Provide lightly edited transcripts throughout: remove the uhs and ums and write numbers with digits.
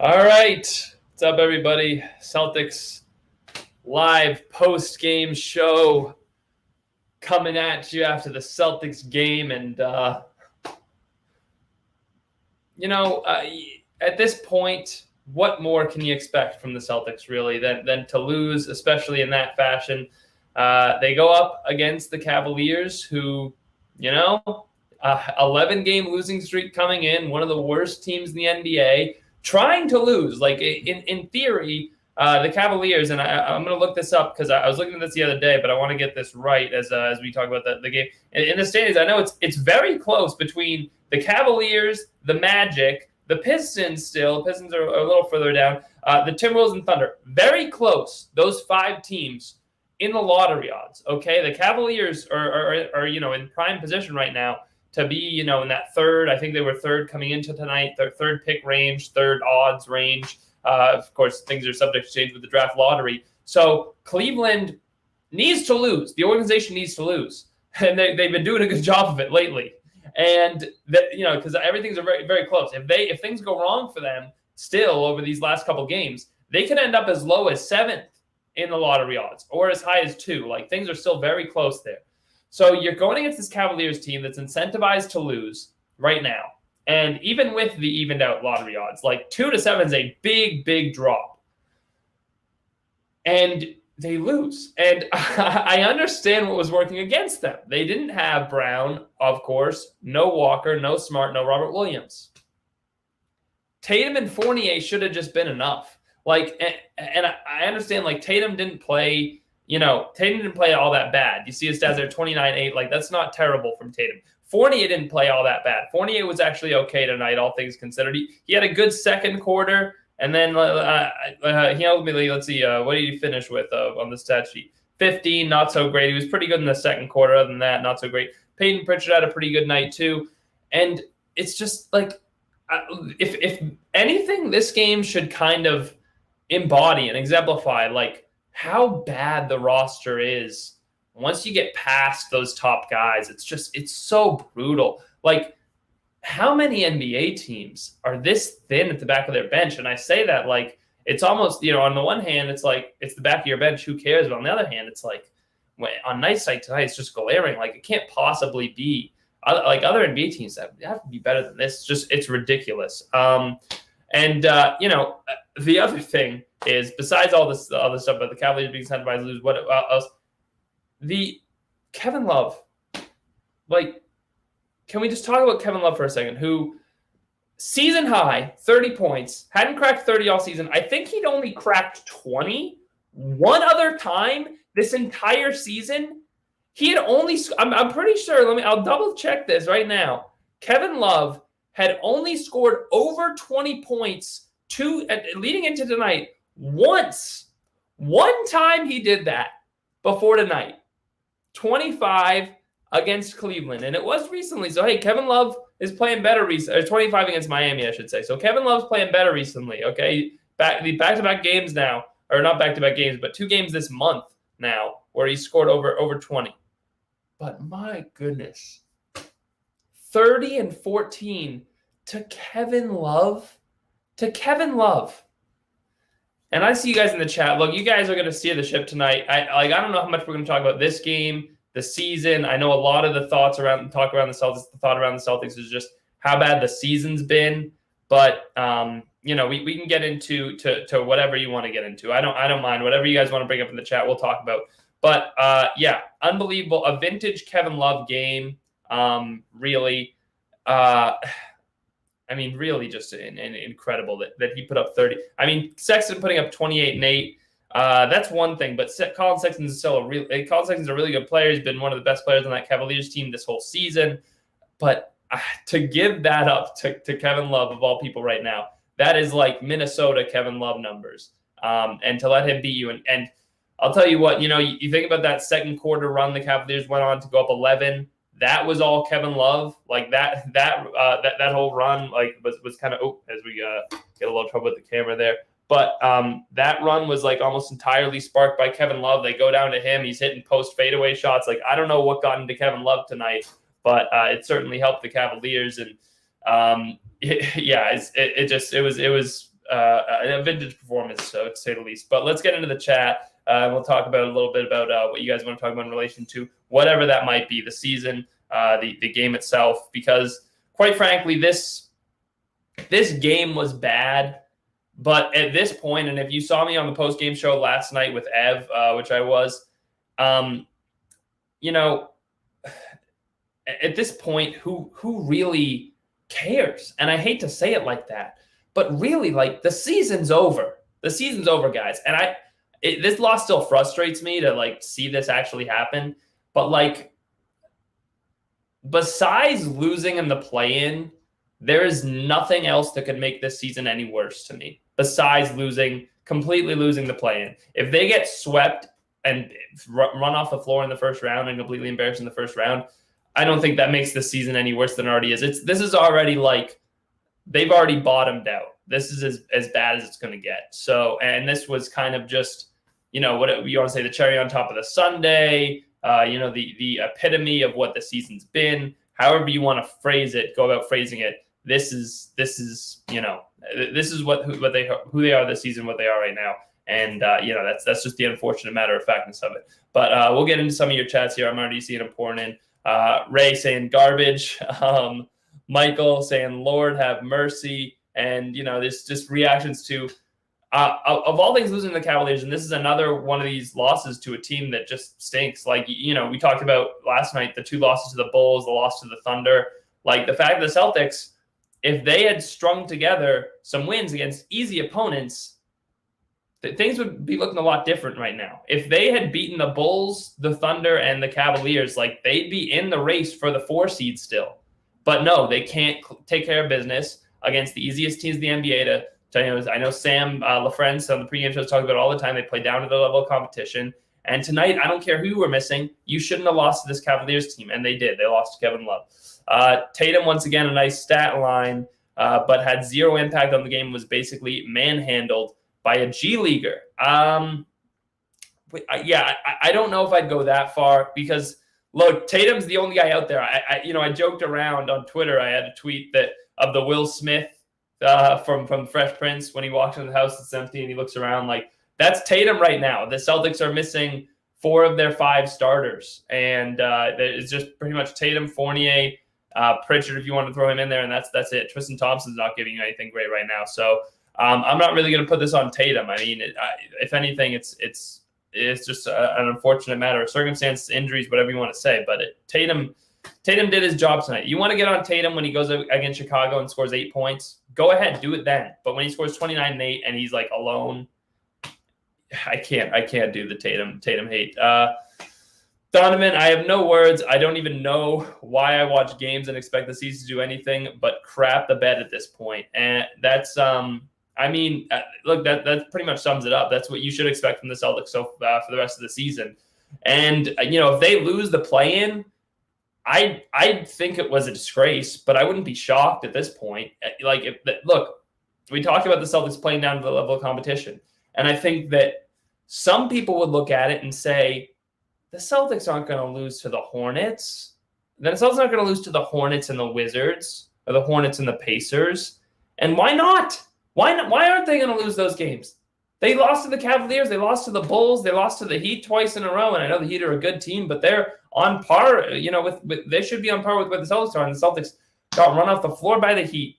All right. What's up, everybody? Celtics live post-game show coming at you after the Celtics game. And, at this point, what more can you expect from the Celtics, really, than to lose, especially in that fashion? They go up against the Cavaliers, who, 11-game losing streak coming in, one of the worst teams in the NBA, trying to lose. Like, in theory, the Cavaliers, and I'm going to look this up because I was looking at this the other day, but I want to get this right as we talk about the game. In the standings, I know it's very close between the Cavaliers, the Magic, the Pistons still. Pistons are a little further down. The Timberwolves and Thunder. Very close, those five teams in the lottery odds, okay? The Cavaliers are in prime position right now to be, in that third. I think they were third coming into tonight, their third pick range, third odds range. Of course, things are subject to change with the draft lottery. So Cleveland needs to lose. The organization needs to lose. And they've been doing a good job of it lately. And because everything's very, very close. If things go wrong for them still over these last couple games, they can end up as low as 7th in the lottery odds or as high as 2. Like, things are still very close there. So you're going against this Cavaliers team that's incentivized to lose right now. And even with the evened out lottery odds, like 2-7 is a big, big drop. And they lose. And I understand what was working against them. They didn't have Brown, of course, no Walker, no Smart, no Robert Williams. Tatum and Fournier should have just been enough. Like, and I understand, like, Tatum didn't play all that bad. You see his stats there, 29-8. Like, that's not terrible from Tatum. Fournier didn't play all that bad. Fournier was actually okay tonight, all things considered. He had a good second quarter. And then he ultimately, let's see, what did he finish with on the stat sheet? 15, not so great. He was pretty good in the second quarter. Other than that, not so great. Peyton Pritchard had a pretty good night too. And it's just like, if anything, this game should kind of embody and exemplify like how bad the roster is once you get past those top guys. It's so brutal. Like, how many NBA teams are this thin at the back of their bench? And I say that like it's almost, on the one hand, it's like it's the back of your bench, who cares? But on the other hand, it's like on night site tonight, it's just glaring. Like, it can't possibly be like other NBA teams that have to be better than this. It's ridiculous. The other thing is, besides all this other stuff about the Cavaliers being incentivized to lose, what else? The Kevin Love, like, can we just talk about Kevin Love for a second, who season high, 30 points, hadn't cracked 30 all season. I think he'd only cracked 20 one other time this entire season. He had only, I'm pretty sure, I'll double check this right now. Kevin Love had only scored over 20 points leading into tonight once. One time he did that before tonight. 25 against Cleveland, and it was recently. So, hey, Kevin Love is playing better recently. 25 against Miami, I should say. So Kevin Love's playing better recently, okay? Back-to-back games now, or not back-to-back games, but 2 games this month now where he scored over 20. But my goodness, 30 and 14 to Kevin Love. And I see you guys in the chat. Look, you guys are going to steer the ship tonight. I don't know how much we're going to talk about this game, the season. I know a lot of the thought around the Celtics is just how bad the season's been. But we can get into to whatever you want to get into. I don't mind. Whatever you guys want to bring up in the chat, we'll talk about. But unbelievable. A vintage Kevin Love game. Really. Really just an incredible that he put up 30. I mean, Sexton putting up 28 and 8. That's one thing, but Colin Sexton's a really good player. He's been one of the best players on that Cavaliers team this whole season. But to give that up to Kevin Love, of all people right now, that is like Minnesota Kevin Love numbers. And to let him beat you. And I'll tell you what, you think about that second quarter run the Cavaliers went on to go up 11. That was all Kevin Love. Like that whole run was kind of as we get a little trouble with the camera there. But that run was like almost entirely sparked by Kevin Love. They go down to him. He's hitting post fadeaway shots. Like, I don't know what got into Kevin Love tonight, but it certainly helped the Cavaliers. And it was a vintage performance, so to say the least. But let's get into the chat. We'll talk about a little bit about what you guys want to talk about in relation to whatever that might be, the season, the game itself, because quite frankly, this game was bad. But at this point, and if you saw me on the post-game show last night with Ev, which I was, you know, at this point, who really cares? And I hate to say it like that, but really, like, the season's over. The season's over, guys. And this loss still frustrates me to, like, see this actually happen. But, like, besides losing in the play-in, there is nothing else that could make this season any worse to me, besides completely losing the play-in. If they get swept and run off the floor in the first round and completely embarrassed in the first round, I don't think that makes this season any worse than it already is. This is already, like, they've already bottomed out. This is as bad as it's going to get. So, and this was kind of just, you know, what you want to say, the cherry on top of the sundae, you know, the epitome of what the season's been. However you want to phrase it, go about phrasing it. This is you know, this is who they are this season, what they are right now. And, you know, that's just the unfortunate matter of factness of it. But we'll get into some of your chats here. I'm already seeing them pouring in. Ray saying garbage. Michael saying, Lord have mercy. And, you know, this just reactions to, of all things, losing the Cavaliers. And this is another one of these losses to a team that just stinks. Like, you know, we talked about last night, the 2 losses to the Bulls, the loss to the Thunder. Like, the fact that the Celtics, if they had strung together some wins against easy opponents, things would be looking a lot different right now. If they had beaten the Bulls, the Thunder, and the Cavaliers, like, they'd be in the race for the 4 seed still. But no, they can't take care of business against the easiest teams in the NBA. I know Sam LaFrance on the pregame shows talk about it all the time. They play down to the level of competition. And tonight, I don't care who you were missing, you shouldn't have lost to this Cavaliers team. And they did. They lost to Kevin Love. Tatum, once again, a nice stat line, but had 0 impact on the game, was basically manhandled by a G Leaguer. I don't know if I'd go that far because, look, Tatum's the only guy out there. I joked around on Twitter. I had a tweet of the Will Smith from Fresh Prince when he walks into the house, it's empty, and he looks around. Like, that's Tatum right now. The Celtics are missing 4 of their 5 starters, and it's just pretty much Tatum, Fournier, Pritchard, if you want to throw him in there, and that's it. Tristan Thompson's not giving you anything great right now, so I'm not really going to put this on Tatum. I mean, if anything, it's just an unfortunate matter of circumstance, injuries, whatever you want to say. But Tatum did his job tonight. You want to get on Tatum when he goes against Chicago and scores 8 points? Go ahead, do it then. But when he scores 29 and 8 and he's like alone, I can't do the Tatum hate. Donovan, I have no words. I don't even know why I watch games and expect the season to do anything but crap the bed at this point. And that's, look, that pretty much sums it up. That's what you should expect from the Celtics for the rest of the season. And, if they lose the play-in, I think it was a disgrace, but I wouldn't be shocked at this point. Look, we talked about the Celtics playing down to the level of competition. And I think that some people would look at it and say, the Celtics aren't going to lose to the Hornets. The Celtics aren't going to lose to the Hornets and the Wizards, or the Hornets and the Pacers. And why not? Why aren't they going to lose those games? They lost to the Cavaliers. They lost to the Bulls. They lost to the Heat twice in a row. And I know the Heat are a good team, but they're on par. With they should be on par with what the Celtics are. And the Celtics got run off the floor by the Heat.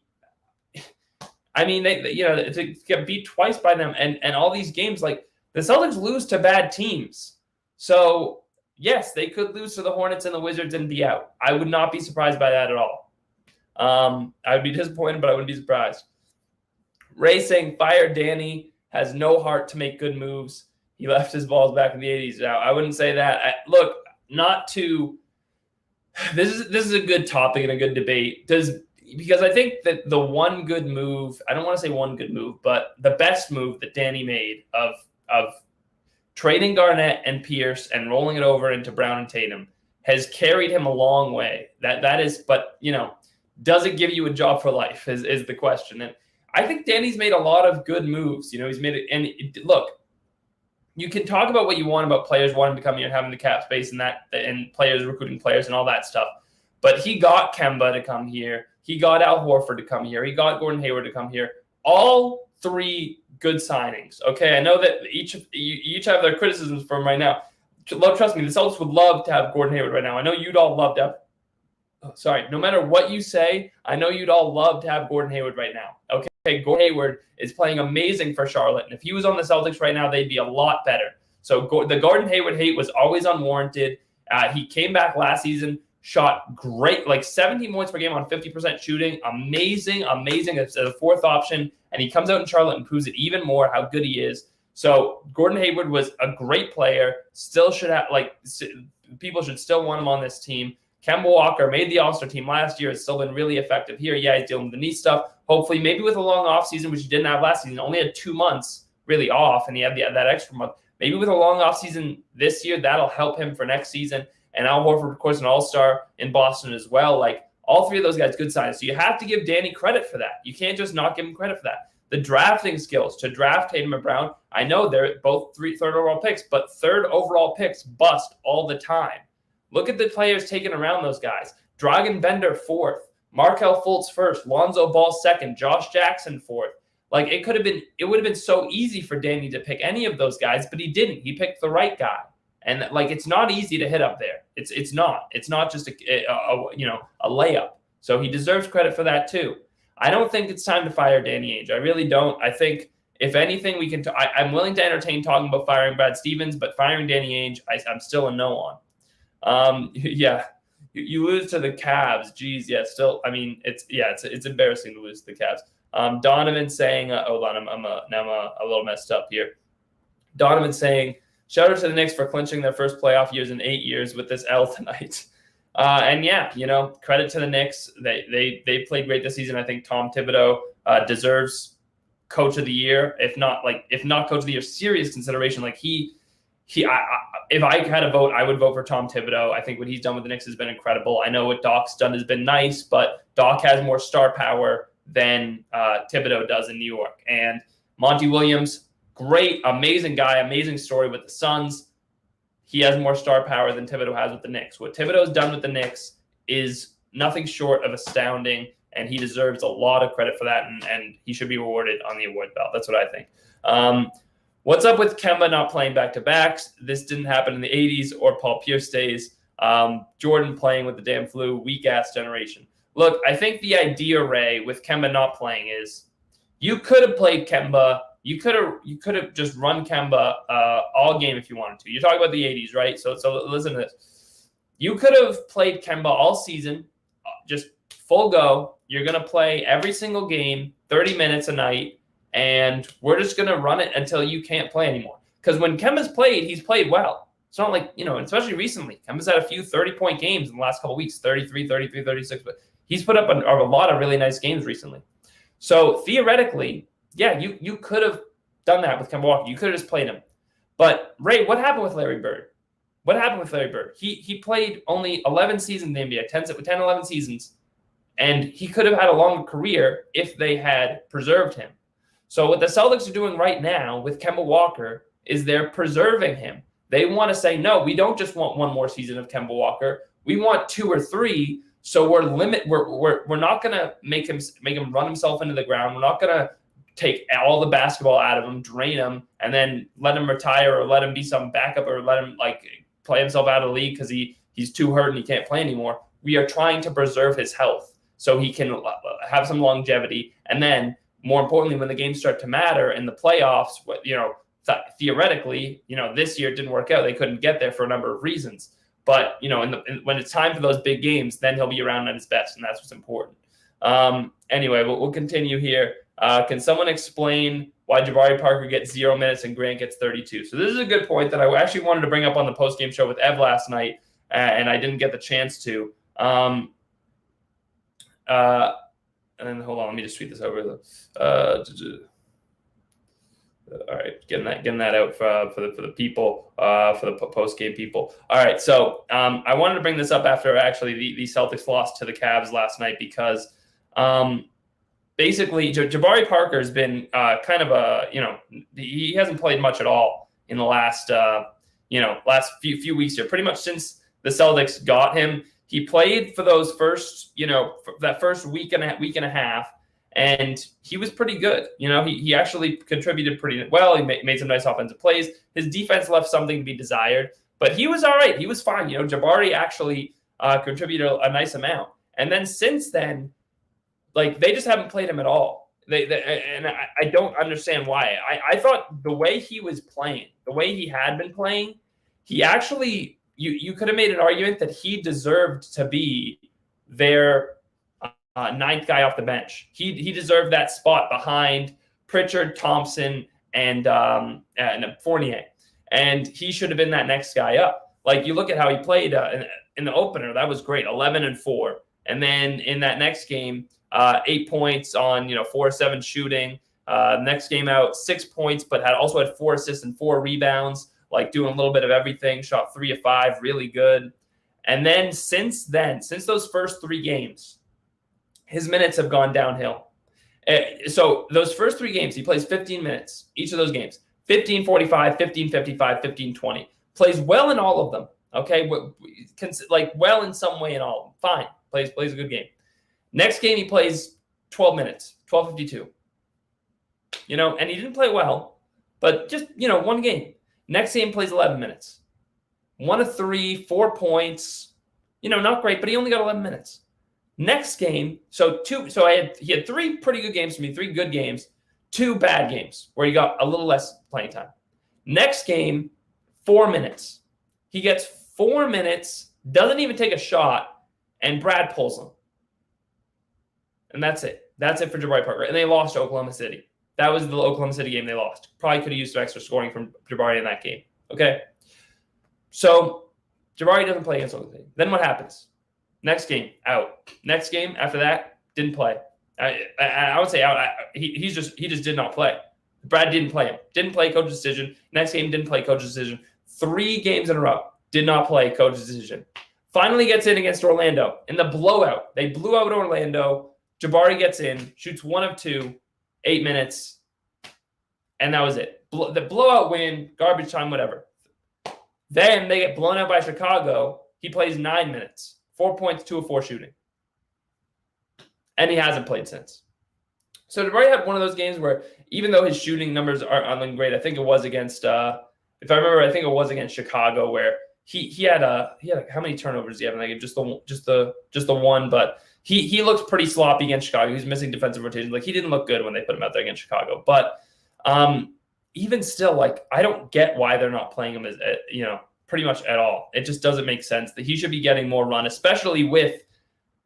I mean, they to get beat twice by them, and all these games, like, the Celtics lose to bad teams. So yes, they could lose to the Hornets and the Wizards and be out. I would not be surprised by that at all. I would be disappointed, but I wouldn't be surprised. Ray saying, fire Danny, has no heart to make good moves. He left his balls back in the 80s. Now, I wouldn't say that. This is a good topic and a good debate. Because I think that the one good move, I don't want to say one good move, but the best move that Danny made of trading Garnett and Pierce and rolling it over into Brown and Tatum has carried him a long way. That is, but does it give you a job for life is the question. And I think Danny's made a lot of good moves. He's made it. And look, you can talk about what you want about players wanting to come here and having the cap space and players recruiting players and all that stuff. But he got Kemba to come here. He got Al Horford to come here. He got Gordon Hayward to come here. All three good signings. Okay, I know that each have their criticisms for him right now. Trust me, the Celtics would love to have Gordon Hayward right now. I know you'd all love to have. No matter what you say, I know you'd all love to have Gordon Hayward right now. Okay, Gordon Hayward is playing amazing for Charlotte, and if he was on the Celtics right now, they'd be a lot better. So the Gordon Hayward hate was always unwarranted. He came back last season, shot great, like 17 points per game on 50% shooting. Amazing as a fourth option, and he comes out in Charlotte and proves it even more how good he is. So Gordon Hayward was a great player. Still should have, people should still want him on this team. Kemba Walker made the All-Star team last year. Has still been really effective here. Yeah, he's dealing with the knee stuff. Hopefully, maybe with a long offseason, which he didn't have last season. Only had 2 months really off, and he had that extra month. Maybe with a long offseason this year, that'll help him for next season. And Al Horford, of course, an All-Star in Boston as well. Like, all three of those guys, good signs. So you have to give Danny credit for that. You can't just not give him credit for that. The drafting skills to draft Tatum and Brown, I know they're both third overall picks, but third overall picks bust all the time. Look at the players taken around those guys. Dragan Bender, 4th. Markelle Fultz, 1st. Lonzo Ball, 2nd. Josh Jackson, 4th. Like, it would have been so easy for Danny to pick any of those guys, but he didn't. He picked the right guy. And, it's not easy to hit up there. It's not. It's not just a layup. So he deserves credit for that too. I don't think it's time to fire Danny Ainge. I really don't. I think, if anything, we can I'm willing to entertain talking about firing Brad Stevens, but firing Danny Ainge, I'm still a no on. Yeah, you lose to the Cavs. Geez, yeah, still. I mean, it's embarrassing to lose to the Cavs. Donovan saying, hold on, I'm a little messed up here. Donovan saying, shout out to the Knicks for clinching their first playoff years in 8 years with this L tonight. And yeah, credit to the Knicks. They played great this season. I think Tom Thibodeau deserves Coach of the Year, if not Coach of the Year, serious consideration. Like if I had a vote, I would vote for Tom Thibodeau. I think what he's done with the Knicks has been incredible. I know what Doc's done has been nice, but Doc has more star power than Thibodeau does in New York. And Monty Williams, great, amazing guy, amazing story with the Suns. He has more star power than Thibodeau has with the Knicks. What Thibodeau's done with the Knicks is nothing short of astounding, and he deserves a lot of credit for that, and he should be rewarded on the award belt. That's what I think. What's up with Kemba not playing back-to-backs? This didn't happen in the 80s or Paul Pierce days. Jordan playing with the damn flu, weak-ass generation. Look, I think the idea, Ray, with Kemba not playing is you could have played Kemba. You could have just run Kemba all game if you wanted to. You're talking about the 80s, right? So listen to this. You could have played Kemba all season, just full go. You're going to play every single game, 30 minutes a night, and we're just going to run it until you can't play anymore. Because when Kemba's played, he's played well. It's not like, especially recently, Kemba's had a few 30-point games in the last couple of weeks, 33, 33, 36, but he's put up a lot of really nice games recently. So theoretically, yeah, you could have done that with Kemba Walker. You could have just played him. But, Ray, what happened with Larry Bird? He played only 11 seasons in the NBA, 10, 11 seasons, and he could have had a longer career if they had preserved him. So what the Celtics are doing right now with Kemba Walker is they're preserving him. They want to say, no, we don't just want one more season of Kemba Walker. We want 2 or 3. So we're not going to make him run himself into the ground. We're not going to take all the basketball out of him, drain him, and then let him retire or let him be some backup or let him play himself out of the league because he's too hurt and he can't play anymore. We are trying to preserve his health so he can have some longevity. And then, more importantly, when the games start to matter in the playoffs, theoretically, this year it didn't work out. They couldn't get there for a number of reasons. But, when it's time for those big games, then he'll be around at his best, and that's what's important. Anyway, we'll continue here. Can someone explain why Jabari Parker gets 0 minutes and Grant gets 32? So this is a good point that I actually wanted to bring up on the postgame show with Ev last night, and I didn't get the chance to. And then hold on, let me just tweet this over. All right, getting that out for the people, for the post-game people. All right, so I wanted to bring this up after actually the Celtics lost to the Cavs last night because basically Jabari Parker has been kind of he hasn't played much at all in the last few weeks here. Pretty much since the Celtics got him, he played for those first for that first week and a half, And he was pretty good. He actually contributed pretty well. He made some nice offensive plays. His defense left something to be desired, but he was all right. He was fine. Jabari actually contributed a nice amount. And then since then, they just haven't played him at all. And I don't understand why. I thought the way he was playing, the way he had been playing, he actually, you could have made an argument that he deserved to be their ninth guy off the bench. He deserved that spot behind Pritchard, Thompson, and Fournier. And he should have been that next guy up. You look at how he played in the opener. That was great, 11-4. And then in that next game, 8 points on 4-7 shooting. Next game out, 6 points, but also had 4 assists and 4 rebounds, doing a little bit of everything. Shot 3 of 5, really good. And then since those first 3 games, his minutes have gone downhill. So those first 3 games, he plays 15 minutes, each of those games. 15-45, 15-55, 15-20. Plays well in all of them. Okay, well in some way in all of them. Fine, plays a good game. Next game, he plays 12 minutes, 12:52. And he didn't play well, but just, one game. Next game, plays 11 minutes. 1 of 3, 4 points. Not great, but he only got 11 minutes. Next game, he had 3 pretty good games for me, 3 good games, 2 bad games where he got a little less playing time. Next game, 4 minutes. He gets 4 minutes, doesn't even take a shot, and Brad pulls him. And that's it. That's it for Jabari Parker. And they lost to Oklahoma City. That was the Oklahoma City game they lost. Probably could have used some extra scoring from Jabari in that game. Okay? So, Jabari doesn't play against Oklahoma City. Then what happens? Next game, out. Next game, after that, didn't play. I would say out. He just did not play. Brad didn't play him. Didn't play coach's decision. Next game, didn't play coach's decision. 3 games in a row, did not play coach's decision. Finally gets in against Orlando. In the blowout, they blew out Orlando. Jabari gets in, shoots 1 of 2, 8 minutes, and that was it. The blowout win, garbage time, whatever. Then they get blown out by Chicago. He plays 9 minutes, 4 points, 2 of 4 shooting. And he hasn't played since. So Jabari had one of those games where even though his shooting numbers aren't great, I think it was against, if I remember, I think it was against Chicago where he had how many turnovers did he have? Just the one, but he looked pretty sloppy against Chicago. He was missing defensive rotations. He didn't look good when they put him out there against Chicago. But even still, I don't get why they're not playing him as pretty much at all. It just doesn't make sense that he should be getting more run, especially with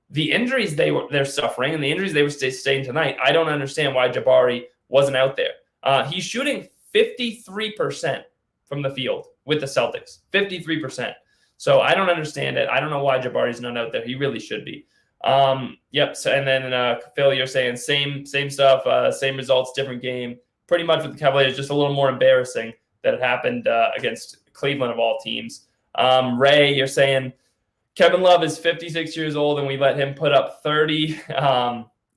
the injuries they're suffering and the injuries they were staying tonight. I don't understand why Jabari wasn't out there. He's shooting 53% from the field with the Celtics, 53%. So I don't understand it. I don't know why Jabari's not out there. He really should be. Yep. So, and then Phil, you're saying same stuff, same results, different game. Pretty much with the Cavaliers, just a little more embarrassing that it happened against Cleveland of all teams. Ray, you're saying Kevin Love is 56 years old and we let him put up 30.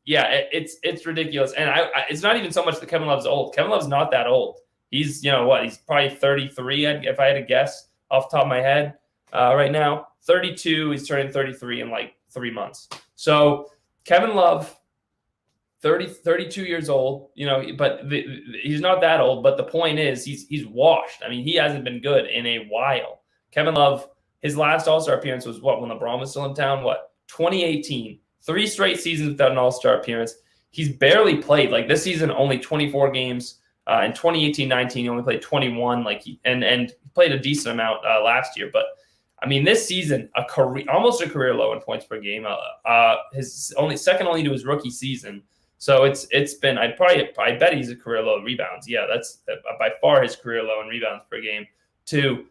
It's ridiculous. And it's not even so much that Kevin Love's old. Kevin Love's not that old. He's, he's probably 33, if I had to guess off the top of my head right now. 32, he's turning 33 in 3 months. So Kevin Love, 32 years old, but he's not that old. But the point is he's washed. I mean, he hasn't been good in a while. Kevin Love, his last All-Star appearance was when LeBron was still in town? 2018. 3 straight seasons without an All-Star appearance. He's barely played. This season, only 24 games. In 2018-19, he only played 21. And played a decent amount last year. But I mean, this season, almost a career low in points per game. His second only to his rookie season. So it's been. I bet he's a career low in rebounds. Yeah, that's by far his career low in rebounds per game. To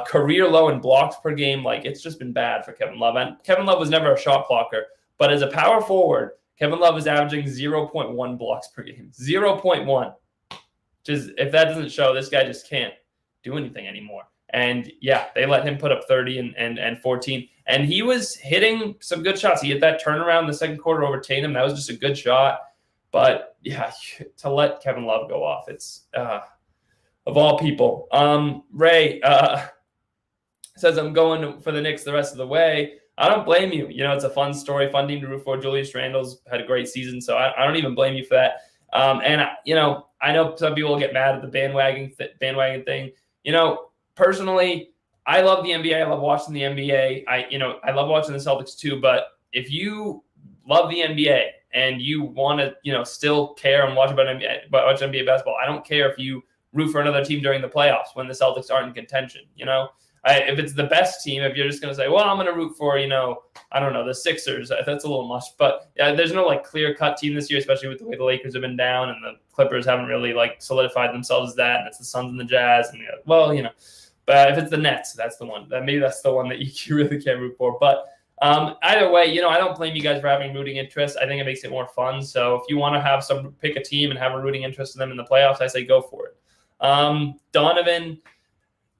career low in blocks per game. It's just been bad for Kevin Love. And Kevin Love was never a shot blocker, but as a power forward, Kevin Love is averaging 0.1 blocks per game. 0.1. Just if that doesn't show, this guy just can't do anything anymore. And yeah, they let him put up 30 and 14. And he was hitting some good shots. He hit that turnaround in the second quarter over Tatum. That was just a good shot. But yeah, to let Kevin Love go off, it's of all people. Ray says, I'm going for the Knicks the rest of the way. I don't blame you. It's a fun story, fun team to root for. Julius Randle's had a great season, so I don't even blame you for that. And I know some people will get mad at the bandwagon thing. Personally, I love the NBA. I love watching the NBA. I love watching the Celtics too. But if you love the NBA and you want to, still care and watch NBA basketball, I don't care if you root for another team during the playoffs when the Celtics aren't in contention. If it's the best team, if you're just going to say, well, I'm going to root for, I don't know, the Sixers, that's a little much. But there's no clear-cut team this year, especially with the way the Lakers have been down and the Clippers haven't really solidified themselves as that. And it's the Suns and the Jazz. And but if it's the Nets, that's the one. Maybe that's the one that you really can't root for. But either way, I don't blame you guys for having rooting interest. I think it makes it more fun. So if you want to pick a team and have a rooting interest in them in the playoffs, I say go for it. Donovan,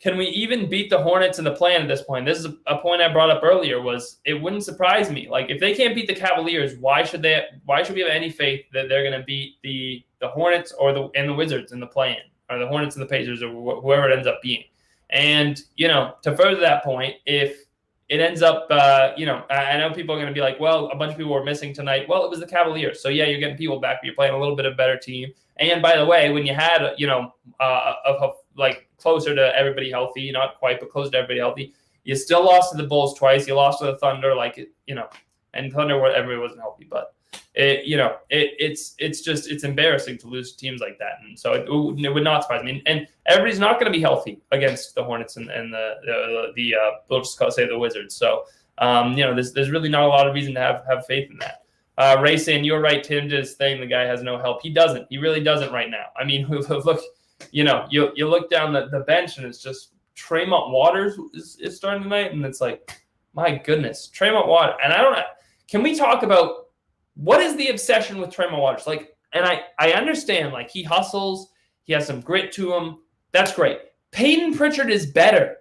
can we even beat the Hornets in the play-in at this point? This is a point I brought up earlier. Was it wouldn't surprise me. If they can't beat the Cavaliers, why should we have any faith that they're going to beat the Hornets and the Wizards in the play-in, or the Hornets and the Pacers, or whoever it ends up being? And to further that point, if it ends up, I know people are going to be like, well, a bunch of people were missing tonight. Well, it was the Cavaliers, so yeah, you're getting people back, but you're playing a little bit of a better team. And by the way, when you had closer to everybody healthy, not quite, but close to everybody healthy, you still lost to the Bulls twice. You lost to the Thunder, and Thunder, everybody wasn't healthy, but it's embarrassing to lose to teams like that. And so it would not surprise me. And everybody's not going to be healthy against the Hornets and we'll just say the Wizards. So there's really not a lot of reason to have faith in that. Ray saying, you're right, Tim just saying the guy has no help. He doesn't. He really doesn't right now. I mean, look, you look down the bench and it's just Tremont Waters is starting tonight, and it's like, my goodness, Tremont Waters. And I don't know. Can we talk about what is the obsession with Tremont Waters? And I understand, he hustles, he has some grit to him. That's great. Peyton Pritchard is better.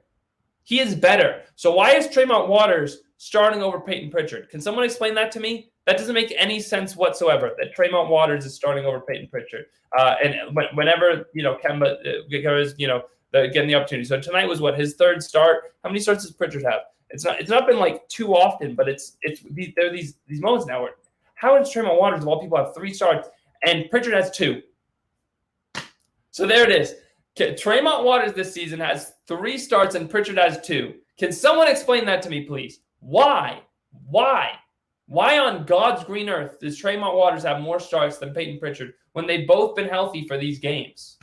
He is better. So why is Tremont Waters starting over Peyton Pritchard? Can someone explain that to me? That doesn't make any sense whatsoever, that Tremont Waters is starting over Peyton Pritchard. And whenever, Kemba is, getting the opportunity. So tonight was his third start. How many starts does Pritchard have? It's not been too often, but there are these moments now where, how does Tremont Waters of all people have 3 starts and Pritchard has 2? So there it is. Tremont Waters this season has 3 starts and Pritchard has 2. Can someone explain that to me, please? Why? Why on God's green earth does Tremont Waters have more starts than Peyton Pritchard when they've both been healthy for these games?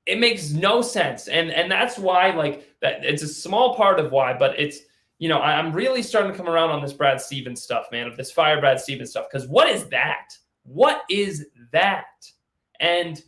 It makes no sense. And that's why, that it's a small part of why, but it's, I'm really starting to come around on this Brad Stevens stuff, man, of this fire Brad Stevens stuff. Because what is that? What is that? And,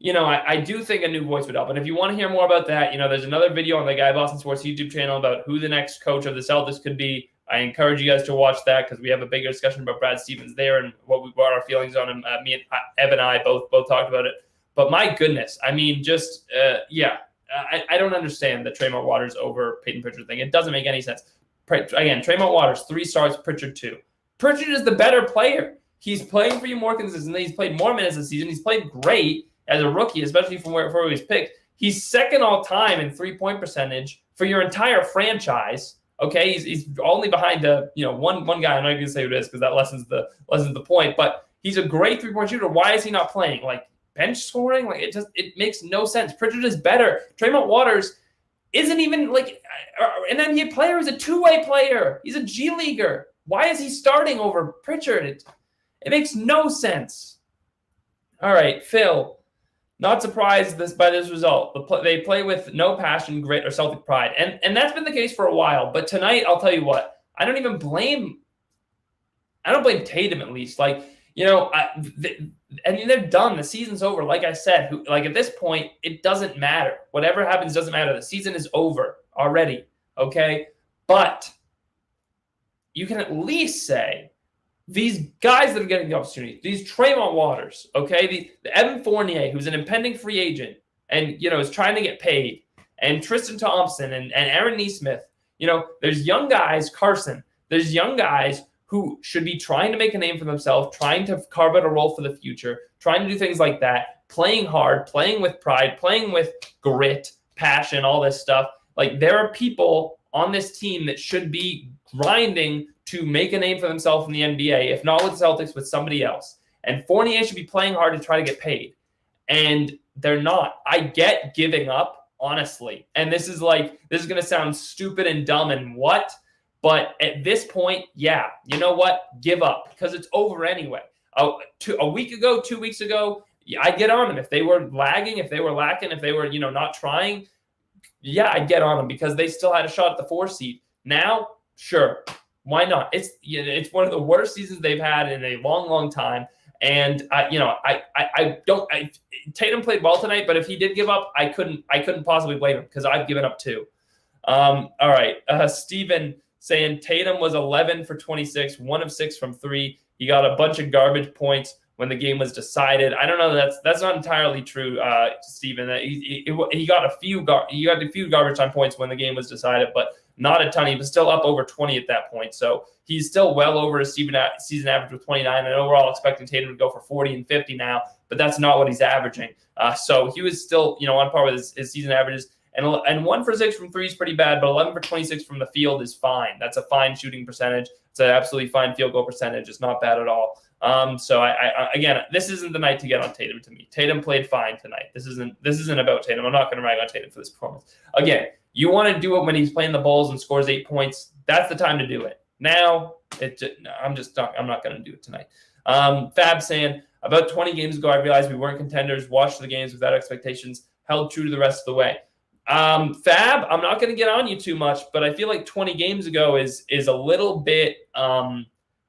I do think a new voice would help. And if you want to hear more about that, there's another video on the Guy Boston Sports YouTube channel about who the next coach of the Celtics could be. I encourage you guys to watch that because we have a bigger discussion about Brad Stevens there and what our feelings on him. Me and Ev and I both talked about it. But my goodness, I mean, I don't understand the Tremont Waters over Peyton Pritchard thing. It doesn't make any sense. Again, Tremont Waters, 3 starts, Pritchard 2. Pritchard is the better player. He's playing for you more consistently. He's played more minutes this season. He's played great as a rookie, especially from where he was picked. He's second all time in 3-point percentage for your entire franchise. Okay, he's only behind one guy. I'm not going to say who it is because that lessens the point. But he's a great 3-point shooter. Why is he not playing? Bench scoring? It makes no sense. Pritchard is better. Tremont Waters isn't even an NBA player. He's a 2-way player. He's a G leaguer. Why is he starting over Pritchard? It makes no sense. All right, Phil. Not surprised by this result. They play with no passion, grit, or Celtic pride. And that's been the case for a while. But tonight, I'll tell you what, I don't blame Tatum, at least. They're done. The season's over. Like I said, at this point, it doesn't matter. Whatever happens doesn't matter. The season is over already. Okay? But you can at least say, these guys that are getting the opportunity, these Tremont Waters, okay, the Evan Fournier, who's an impending free agent and, is trying to get paid, and Tristan Thompson and Aaron Nesmith, there's young guys, Carson, there's young guys who should be trying to make a name for themselves, trying to carve out a role for the future, trying to do things like that, playing hard, playing with pride, playing with grit, passion, all this stuff. There are people on this team that should be grinding to make a name for themselves in the NBA, if not with the Celtics, with somebody else. And Fournier should be playing hard to try to get paid. And they're not. I get giving up, honestly. And this is going to sound stupid and dumb and what? But at this point, yeah, you know what? Give up, because it's over anyway. A week ago, 2 weeks ago, I get on them. If they were lagging, if they were lacking, if they were, not trying, yeah, I'd get on them because they still had a shot at the 4 seed. Now, sure, why not? It's one of the worst seasons they've had in a long, long time. And Tatum played well tonight, but if he did give up, I couldn't possibly blame him because I've given up too. All right, Steven saying Tatum was 11 for 26, 1 of 6 from 3. He got a bunch of garbage points when the game was decided. I don't know. That's not entirely true, Steven. He got a few garbage time points when the game was decided, but not a ton. He was still up over 20 at that point. So he's still well over his season average with 29. I know we're all expecting Tatum to go for 40 and 50 now, but that's not what he's averaging. So he was still, on par with his season averages. And 1 for 6 from 3 is pretty bad, but 11 for 26 from the field is fine. That's a fine shooting percentage. It's an absolutely fine field goal percentage. It's not bad at all. So I again, this isn't the night to get on Tatum to me. Tatum played fine tonight. This isn't about Tatum. I'm not going to rag on Tatum for this performance. Again, you want to do it when he's playing the Bulls and scores 8 points. That's the I'm to do it. Now, I'm not going to do it tonight. Fab saying, about 20 games ago, I realized we weren't contenders, watched the games without expectations, held true to the rest of the way. Fab, I'm not going to get on you too much, but I feel like 20 games ago is a little bit,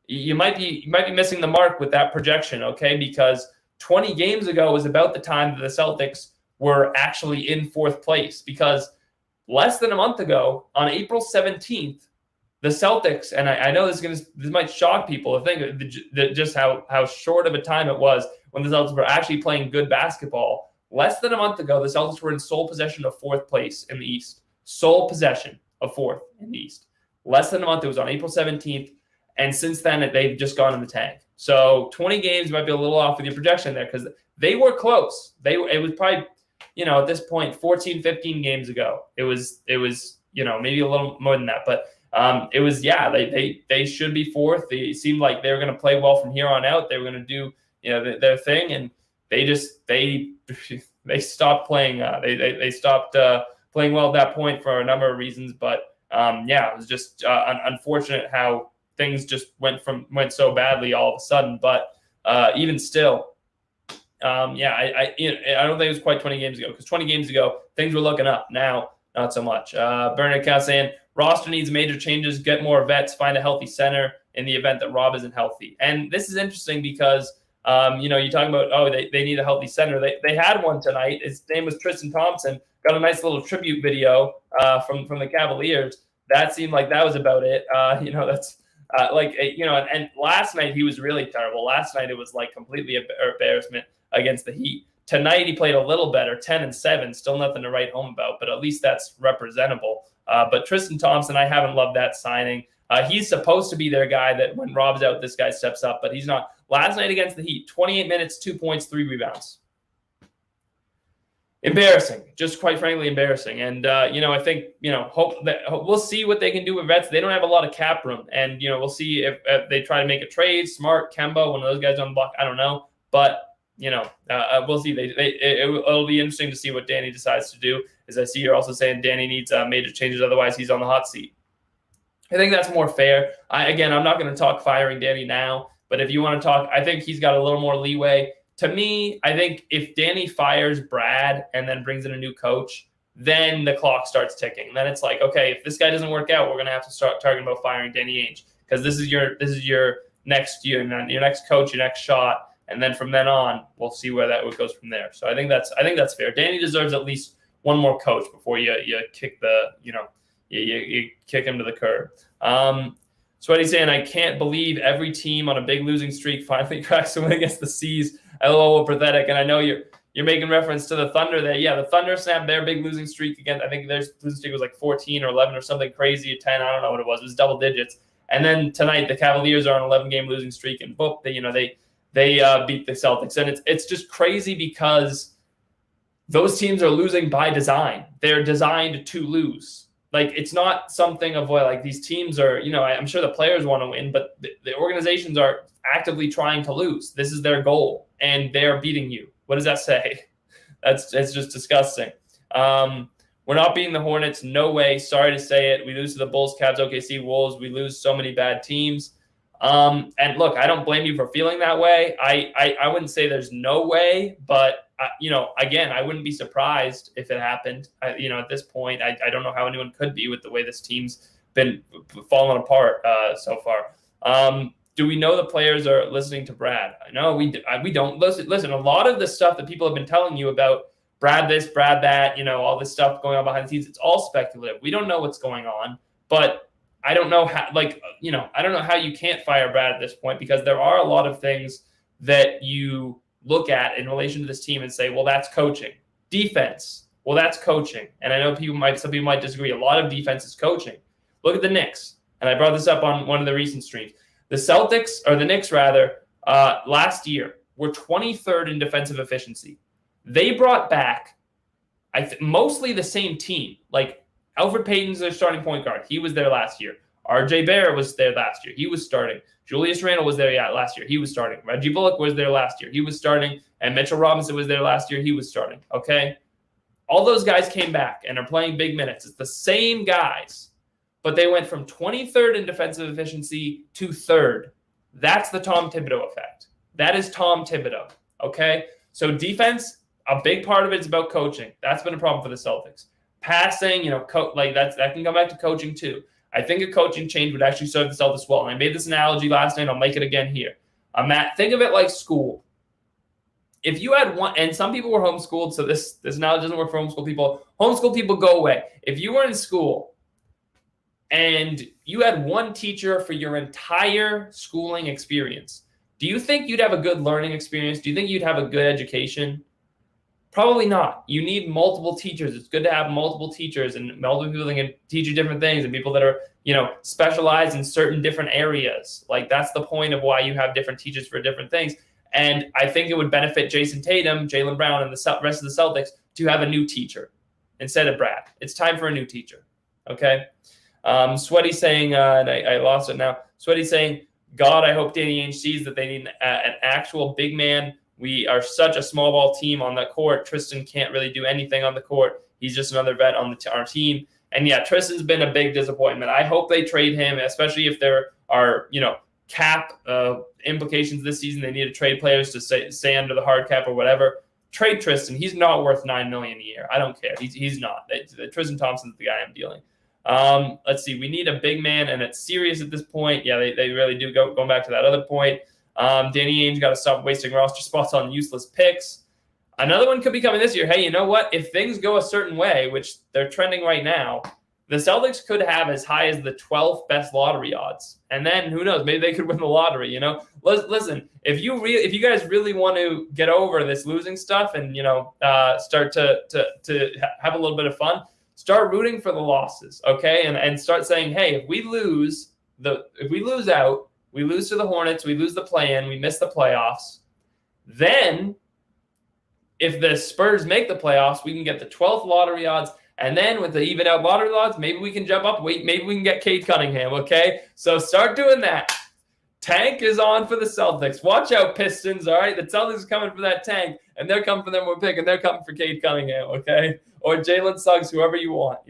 you might be missing the mark with that projection, okay? Because 20 games ago was about the time that the Celtics were actually in 4th place, because less than a month ago, on April 17th, the Celtics, and I know this might shock people to think that just how short of a time it was when the Celtics were actually playing good basketball. Less than a month ago, the Celtics were in sole possession of 4th place in the East. Sole possession of 4th in the East. Less than a month. It was on April 17th. And since then, they've just gone in the tank. So 20 games might be a little off with your projection there because they were close. It was probably, at this point, 14, 15 games ago. It was maybe a little more than that. But it was, they should be 4th. They seemed like they were going to play well from here on out. They were going to do, their thing. And they stopped playing. They stopped playing well at that point for a number of reasons. But it was just unfortunate how things just went so badly all of a sudden. But even still, I don't think it was quite 20 games ago, because 20 games ago things were looking up. Now, not so much. Bernard Cal saying roster needs major changes, get more vets, find a healthy center in the event that Rob isn't healthy. And this is interesting because. You're talking about, they need a healthy center. They had one tonight. His name was Tristan Thompson. Got a nice little tribute video from the Cavaliers. That seemed like that was about it. That's and last night he was really terrible. Last night it was like completely embarrassment against the Heat. Tonight he played a little better, 10-7. Still nothing to write home about, but at least that's representable. But Tristan Thompson, I haven't loved that signing. He's supposed to be their guy that when Rob's out, this guy steps up, but he's not. Last night against the Heat, 28 minutes, 2 points, 3 rebounds. Embarrassing, just quite frankly embarrassing. And, I think, we'll see what they can do with vets. They don't have a lot of cap room. And, we'll see if they try to make a trade. Smart, Kemba, one of those guys on the block. I don't know. But, we'll see. It'll be interesting to see what Danny decides to do. As I see you're also saying Danny needs major changes. Otherwise, he's on the hot seat. I think that's more fair. I'm not going to talk firing Danny now. But if you want to talk, I think he's got a little more leeway. To me, I think if Danny fires Brad and then brings in a new coach, then the clock starts ticking. Then it's like, okay, if this guy doesn't work out, we're going to have to start talking about firing Danny Ainge, because this is your next year, your next coach, your next shot, and then from then on, we'll see where that goes from there. So I think that's fair. Danny deserves at least one more coach before you kick you kick him to the curb. Sweaty saying, I can't believe every team on a big losing streak finally cracks a win against the C's. LOL, pathetic. And I know you're making reference to the Thunder there. Yeah, the Thunder snapped their big losing streak again. I think their losing streak was like 14 or 11 or something crazy, 10. I don't know what it was. It was double digits. And then tonight, the Cavaliers are on an 11-game losing streak, and boom, they beat the Celtics. And it's just crazy because those teams are losing by design. They're designed to lose. like, it's not something of what, like, these teams are, I'm sure the players want to win, but the organizations are actively trying to lose. This is their goal, and they are beating you. What does that say? It's just disgusting. We're not beating the Hornets. No way. Sorry to say it. We lose to the Bulls, Cavs, OKC, Wolves. We lose so many bad teams. And look, I don't blame you for feeling that way. I wouldn't say there's no way, but again, I wouldn't be surprised if it happened. At this point, I don't know how anyone could be with the way this team's been falling apart so far. Do we know the players are listening to Brad? No, we don't. Listen, a lot of the stuff that people have been telling you about Brad this, Brad that, all this stuff going on behind the scenes, it's all speculative. We don't know what's going on, but I don't know how, I don't know how you can't fire Brad at this point, because there are a lot of things that you look at in relation to this team and say, well, that's coaching. Defense, well, that's coaching. And I know some people might disagree. A lot of defense is coaching. Look at the Knicks. And I brought this up on one of the recent streams. The Knicks last year were 23rd in defensive efficiency. They brought back mostly the same team. Like, Alfred Payton's their starting point guard. He was there last year. RJ Barrett was there last year. He was starting. Julius Randle was there last year. He was starting. Reggie Bullock was there last year. He was starting. And Mitchell Robinson was there last year. He was starting. Okay? All those guys came back and are playing big minutes. It's the same guys, but they went from 23rd in defensive efficiency to 3rd. That's the Tom Thibodeau effect. That is Tom Thibodeau. Okay? So defense, a big part of it is about coaching. That's been a problem for the Celtics. Passing, that can come back to coaching too. I think a coaching change would actually serve the Celtics well. And I made this analogy last night. I'll make it again here. Matt, think of it like school. If you had one, and some people were homeschooled, so this analogy doesn't work for homeschool people. Homeschool people, go away. If you were in school and you had one teacher for your entire schooling experience, do you think you'd have a good learning experience? Do you think you'd have a good education? Probably not. You need multiple teachers. It's good to have multiple teachers and multiple people that can teach you different things, and people that are, specialized in certain different areas. Like, that's the point of why you have different teachers for different things. And I think it would benefit Jason Tatum, Jaylen Brown, and the rest of the Celtics to have a new teacher instead of Brad. It's time for a new teacher. Okay. Sweaty saying, and I lost it now. Sweaty saying, God, I hope Danny Ainge sees that they need an actual big man. We are such a small ball team on the court. Tristan can't really do anything on the court. He's just another vet on our team. And yeah, Tristan's been a big disappointment. I hope they trade him, especially if there are, cap implications this season. They need to trade players to stay under the hard cap or whatever. Trade Tristan. He's not worth $9 million a year. I don't care. He's not. Tristan Thompson's the guy I'm dealing. Let's see. We need a big man, and it's serious at this point. Yeah, they really do. Going back to that other point. Danny Ainge got to stop wasting roster spots on useless picks. Another one could be coming this year. Hey, you know what? If things go a certain way, which they're trending right now, the Celtics could have as high as the 12th best lottery odds. And then who knows? Maybe they could win the lottery, Listen, if you guys really want to get over this losing stuff and, start to have a little bit of fun, start rooting for the losses, okay? And start saying, hey, if we lose out, we lose to the Hornets, we lose the play-in, we miss the playoffs. Then, if the Spurs make the playoffs, we can get the 12th lottery odds. And then with the even out lottery odds, maybe we can jump up. Maybe we can get Cade Cunningham, okay? So start doing that. Tank is on for the Celtics. Watch out, Pistons, all right? The Celtics are coming for that tank, and they're coming for them one pick, and they're coming for Cade Cunningham, okay? Or Jalen Suggs, whoever you want,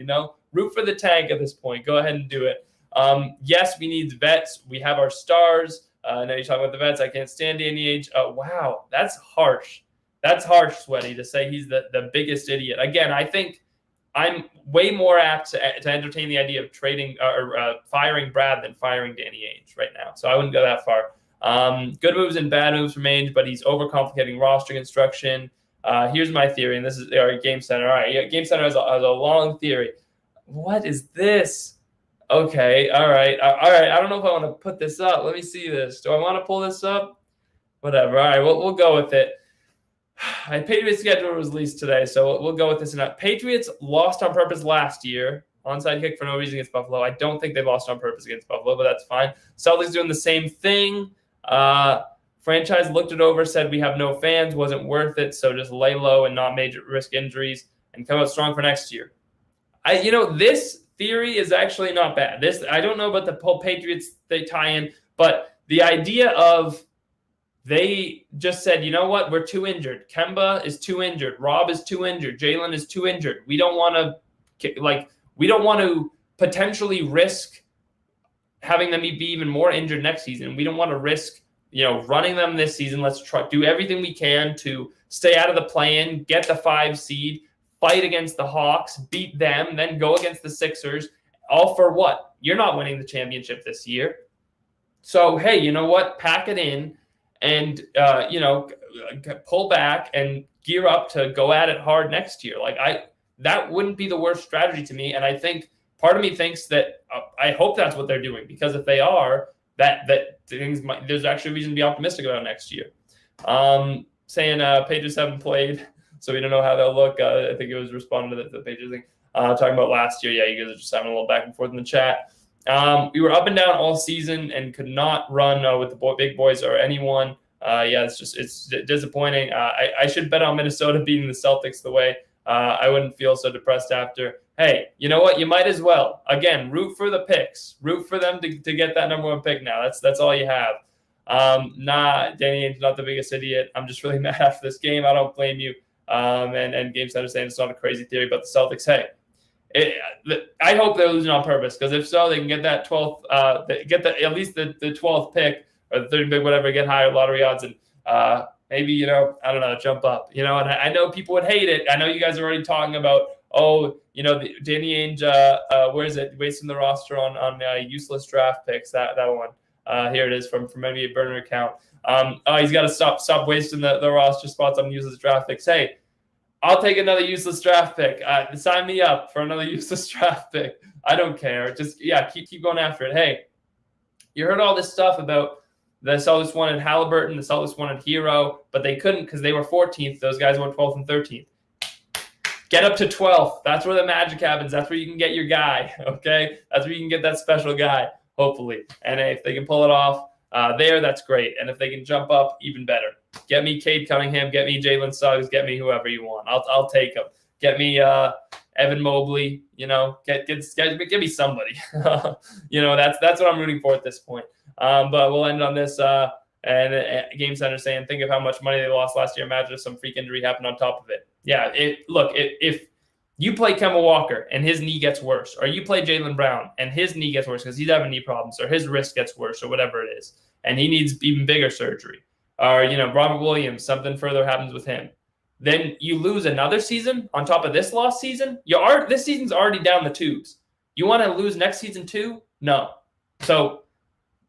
Root for the tank at this point. Go ahead and do it. Yes, we need vets. We have our stars. Now you're talking about the vets. I can't stand Danny Ainge. Wow, that's harsh. That's harsh, Sweaty, to say he's the biggest idiot. Again, I think I'm way more apt to entertain the idea of trading or firing Brad than firing Danny Ainge right now. So I wouldn't go that far. Good moves and bad moves from Ainge, but he's overcomplicating roster construction. Here's my theory, and this is our Game Center. All right, Game Center has a long theory. What is this? Okay, all right. I don't know if I want to put this up. Let me see this. Do I want to pull this up? Whatever. All right, we'll go with it. Patriots schedule was released today, so we'll go with this. Patriots lost on purpose last year. Onside kick for no reason against Buffalo. I don't think they lost on purpose against Buffalo, but that's fine. Celtics doing the same thing. Franchise looked it over, said we have no fans, wasn't worth it, so just lay low and not major risk injuries and come out strong for next year. This theory is actually not bad. I don't know about the whole Patriots they tie in, but the idea of they just said, you know what, we're too injured. Kemba is too injured. Rob is too injured. Jalen is too injured. We don't want to potentially risk having them be even more injured next season. We don't want to risk, running them this season. Let's do everything we can to stay out of the play-in, get the 5 seed, fight against the Hawks, beat them, then go against the Sixers. All for what? You're not winning the championship this year. So, hey, you know what? Pack it in and, pull back and gear up to go at it hard next year. That wouldn't be the worst strategy to me. And I think part of me thinks that I hope that's what they're doing, because if they are, that there's actually reason to be optimistic about next year. Saying Patriots haven't played, so we don't know how they'll look. I think it was responding to the Patriots thing. Talking about last year. Yeah, you guys are just having a little back and forth in the chat. We were up and down all season and could not run with the big boys or anyone. It's disappointing. I should bet on Minnesota beating the Celtics the way. I wouldn't feel so depressed after. Hey, you know what? You might as well. Again, root for the picks. Root for them to get that number 1 pick now. That's all you have. Danny Ainge's not the biggest idiot. I'm just really mad after this game. I don't blame you. And Game Center saying it's not a crazy theory, but the Celtics, hey, I hope they're losing on purpose, because if so, they can get that 12th, at least the 12th pick or the 30th pick, whatever, get higher lottery odds, and maybe, I don't know, jump up, and I know people would hate it. I know you guys are already talking about, Danny Ainge, where is it? Wasting the roster on useless draft picks. That one. Here it is from maybe a burner account. He's got to stop wasting the roster spots on useless draft picks. Hey, I'll take another useless draft pick. Sign me up for another useless draft pick. I don't care. Just keep going after it. Hey, you heard all this stuff about the Celtics wanted Halliburton, the Celtics wanted Hero, but they couldn't because they were 14th. Those guys went 12th and 13th. Get up to 12th. That's where the magic happens. That's where you can get your guy, okay? That's where you can get that special guy, hopefully. And if they can pull it off that's great. And if they can jump up, even better. Get me Cade Cunningham. Get me Jalen Suggs. Get me whoever you want. I'll take them. Get me Evan Mobley. Get me somebody. That's what I'm rooting for at this point. But we'll end on this. And Game Center saying, think of how much money they lost last year. Imagine if some freak injury happened on top of it. Yeah, if you play Kemba Walker and his knee gets worse, or you play Jaylen Brown and his knee gets worse because he's having knee problems, or his wrist gets worse, or whatever it is, and he needs even bigger surgery, or, Robert Williams, something further happens with him, then you lose another season on top of this lost season. This season's already down the tubes. You want to lose next season too? No. So,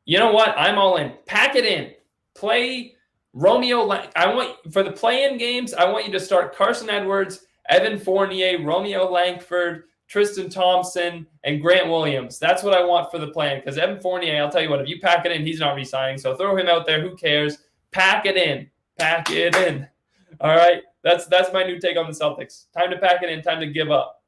you know what? I'm all in. Pack it in. Play Romeo. For the play-in games, I want you to start Carson Edwards, Evan Fournier, Romeo Langford, Tristan Thompson, and Grant Williams. That's what I want for the plan, because Evan Fournier, I'll tell you what, if you pack it in, he's not re-signing. So throw him out there. Who cares? Pack it in. Pack it in. All right? That's my new take on the Celtics. Time to pack it in. Time to give up.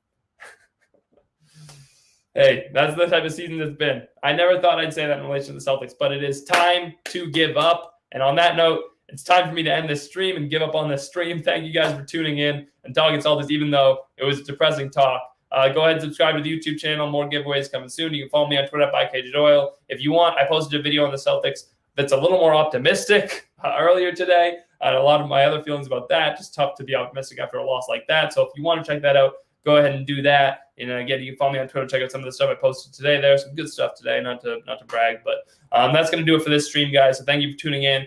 Hey, that's the type of season it's been. I never thought I'd say that in relation to the Celtics, but it is time to give up. And on that note, it's time for me to end this stream and give up on this stream. Thank you guys for tuning in and talking Celtics, even though it was a depressing talk. Go ahead and subscribe to the YouTube channel. More giveaways coming soon. You can follow me on Twitter at @KJDoyle. If you want, I posted a video on the Celtics that's a little more optimistic earlier today. I had a lot of my other feelings about that. Just tough to be optimistic after a loss like that. So if you want to check that out, go ahead and do that. And again, you can follow me on Twitter. Check out some of the stuff I posted today. There's some good stuff today, not to brag, but that's going to do it for this stream, guys. So thank you for tuning in.